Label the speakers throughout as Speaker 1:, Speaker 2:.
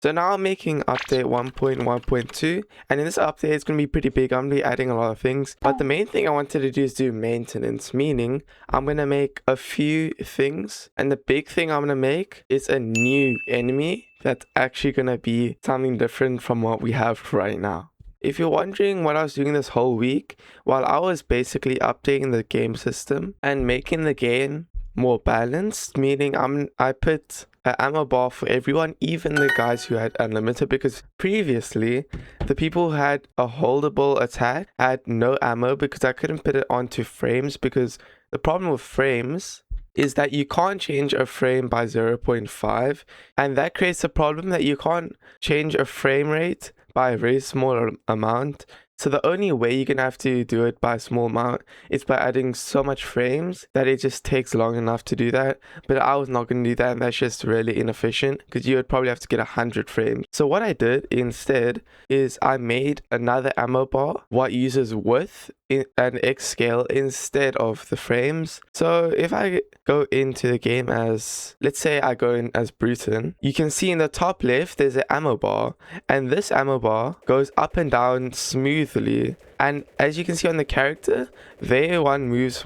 Speaker 1: So now I'm making update 1.1.2, and in this update it's going to be pretty big. I'm going to be adding a lot of things, but the main thing I wanted to do is do maintenance, meaning I'm going to make a few things, and the big thing I'm going to make is a new enemy that's actually going to be something different from what we have right now. If you're wondering what I was doing this whole week, well, I was basically updating the game system and making the game more balanced, meaning I put an ammo bar for everyone, even the guys who had unlimited, because previously the people who had a holdable attack had no ammo because I couldn't put it onto frames, because the problem with frames is that you can't change a frame by 0.5, and that creates a problem that you can't change a frame rate by a very small amount. So the only way you're gonna have to do it by a small amount is by adding so much frames that it just takes long enough to do that. But I was not gonna do that, and that's just really inefficient because you would probably have to get 100 frames. So what I did instead is I made another ammo bar what uses width and X scale instead of the frames. So if I go into the game as, let's say I go in as Bruton, you can see in the top left there's an ammo bar, and this ammo bar goes up and down smoothly. And as you can see on the character, their one moves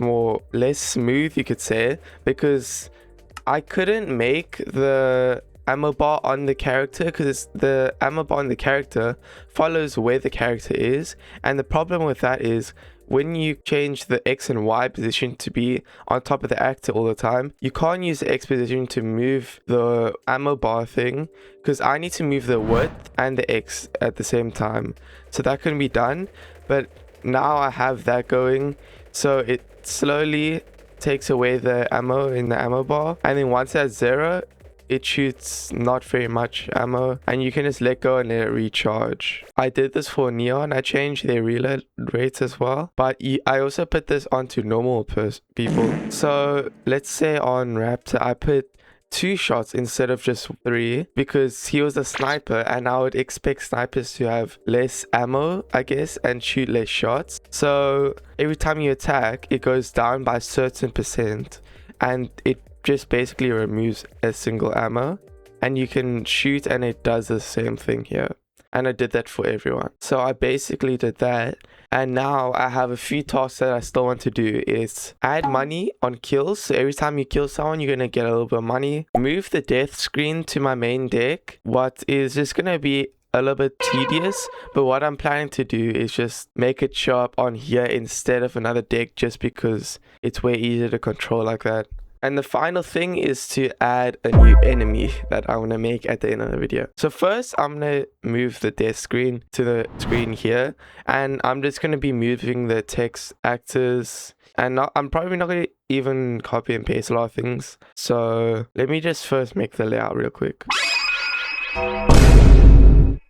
Speaker 1: less smooth, you could say, because I couldn't make the ammo bar on the character because the ammo bar on the character follows where the character is, and the problem with that is when you change the X and Y position to be on top of the actor all the time, you can't use the X position to move the ammo bar thing, because I need to move the width and the X at the same time. So that couldn't be done, but now I have that going, so it slowly takes away the ammo in the ammo bar, and then once that's 0, it shoots not very much ammo, and you can just let go and let it recharge. I did this for Neon. I changed their reload rates as well, but I also put this onto normal people. So let's say on Raptor I put 2 shots instead of just 3 because he was a sniper, and I would expect snipers to have less ammo, I guess, and shoot less shots. So every time you attack, it goes down by a certain percent, and it just basically removes a single ammo, and you can shoot and it does the same thing here. And I did that for everyone. So I basically did that, and now I have a few tasks that I still want to do. Is add money on kills, so every time you kill someone you're gonna get a little bit of money. Move the death screen to my main deck, what is just gonna be a little bit tedious, but what I'm planning to do is just make it show up on here instead of another deck, just because it's way easier to control like that. And the final thing is to add a new enemy that I want to make at the end of the video. So first, I'm going to move the death screen to the screen here. And I'm just going to be moving the text actors. And I'm probably not going to even copy and paste a lot of things. So let me just first make the layout real quick.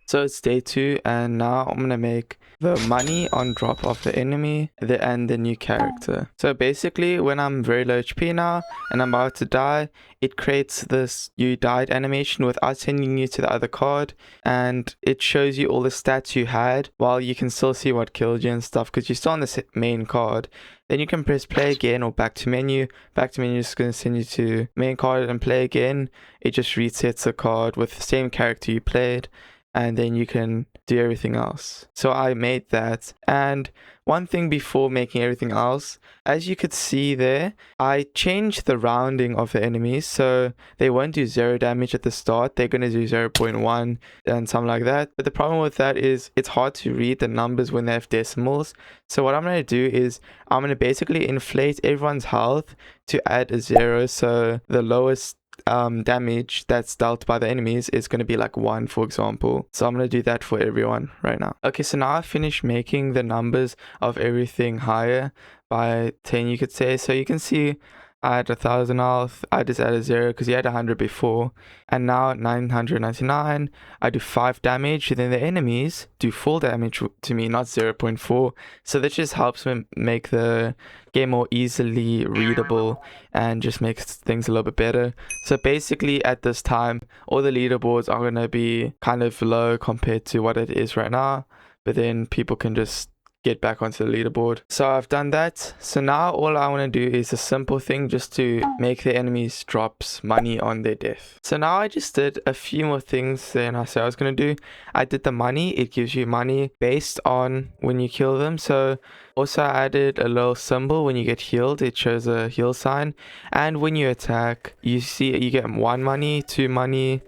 Speaker 1: So it's day 2, and now I'm going to make the money on drop of the enemy and the new character. So basically, when I'm very low HP now and I'm about to die, it creates this you died animation without sending you to the other card, and it shows you all the stats you had while you can still see what killed you and stuff because you're still on the main card. Then you can press play again or back to menu. Back to menu is just going to send you to main card and play again. It just resets the card with the same character you played, and then you can do everything else. So I made that. And one thing before making everything else, as you could see there, I changed the rounding of the enemies, so they won't do 0 damage at the start. They're going to do 0.1 and something like that. But the problem with that is it's hard to read the numbers when they have decimals. So what I'm going to do is I'm going to basically inflate everyone's health to add a 0, so the lowest damage that's dealt by the enemies is going to be like 1, for example. So I'm going to do that for everyone right now. Okay, so now I finished making the numbers of everything higher by 10, you could say. So you can see I had 1,000 health. I just added 0 because he had 100 before, and now at 999 I do 5 damage. Then the enemies do full damage to me, not 0.4. So that just helps me make the game more easily readable and just makes things a little bit better. So basically at this time all the leaderboards are going to be kind of low compared to what it is right now, but then people can just get back onto the leaderboard. So I've done that. So now all I want to do is a simple thing just to make the enemies drops money on their death. So now I just did a few more things than I said I was going to do. I did the money. It gives you money based on when you kill them. So also I added a little symbol when you get healed. It shows a heal sign. And when you attack, you see you get 1 money, 2 money,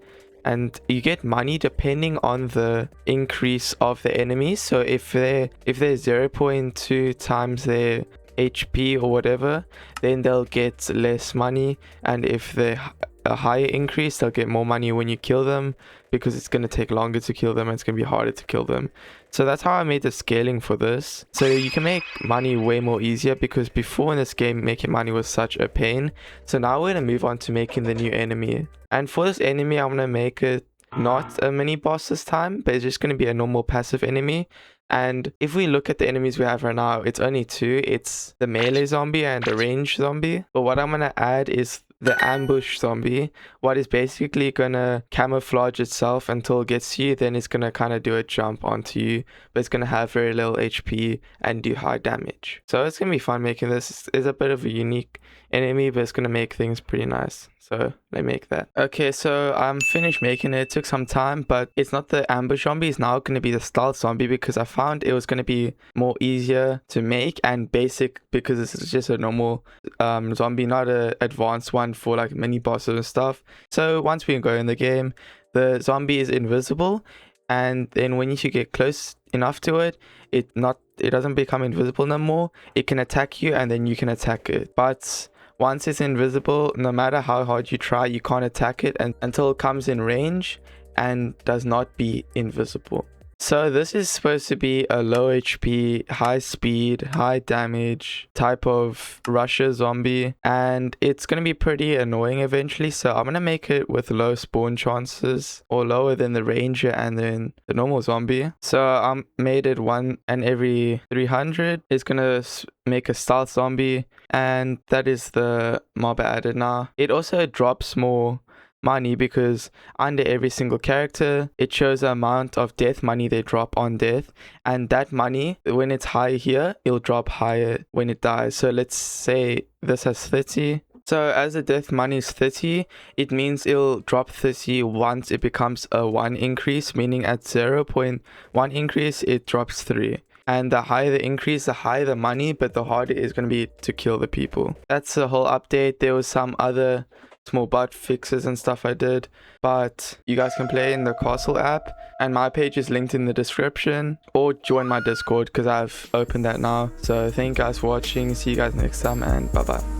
Speaker 1: and you get money depending on the increase of the enemies. So if they're 0.2 times their HP or whatever, then they'll get less money. And if they're a higher increase, they'll get more money when you kill them, because it's going to take longer to kill them and it's going to be harder to kill them. So that's how I made the scaling for this. So you can make money way more easier, because before in this game making money was such a pain. So now we're going to move on to making the new enemy. And for this enemy, I'm going to make it not a mini boss this time, but it's just going to be a normal passive enemy. And if we look at the enemies we have right now, it's only 2. It's the melee zombie and the range zombie. But what I'm going to add is the ambush zombie, what is basically gonna camouflage itself until it gets you. Then it's gonna kind of do a jump onto you, but it's gonna have very little HP and do high damage. So it's gonna be fun making this. It's a bit of a unique enemy, but it's gonna make things pretty nice. So let me make that. Okay, so I'm finished making it. It took some time, but it's not the ambush zombie. It's now going to be the stealth zombie, because I found it was going to be more easier to make and basic, because this is just a normal zombie, not an advanced one for like mini bosses and stuff. So once we go in the game, the zombie is invisible, and then when you get close enough to it, it doesn't become invisible no more. It can attack you and then you can attack it. But once it's invisible, no matter how hard you try, you can't attack it until it comes in range and does not be invisible. So this is supposed to be a low HP, high speed, high damage type of rusher zombie, and it's going to be pretty annoying eventually. So I'm going to make it with low spawn chances, or lower than the ranger and then the normal zombie. So I made it 1 and every 300 is going to make a stealth zombie, and that is the mob I added now. It also drops more money, because under every single character it shows the amount of death money they drop on death, and that money, when it's high here, it'll drop higher when it dies. So let's say this has 30. So as the death money is 30, it means it'll drop 30 once it becomes a 1 increase, meaning at 0.1 increase it drops 3. And the higher the increase, the higher the money, but the harder it's going to be to kill the people. That's the whole update. There was some other small bug fixes and stuff I did, but you guys can play in the Castle app, and my page is linked in the description, or join my Discord because I've opened that now. So thank you guys for watching. See you guys next time, and bye bye.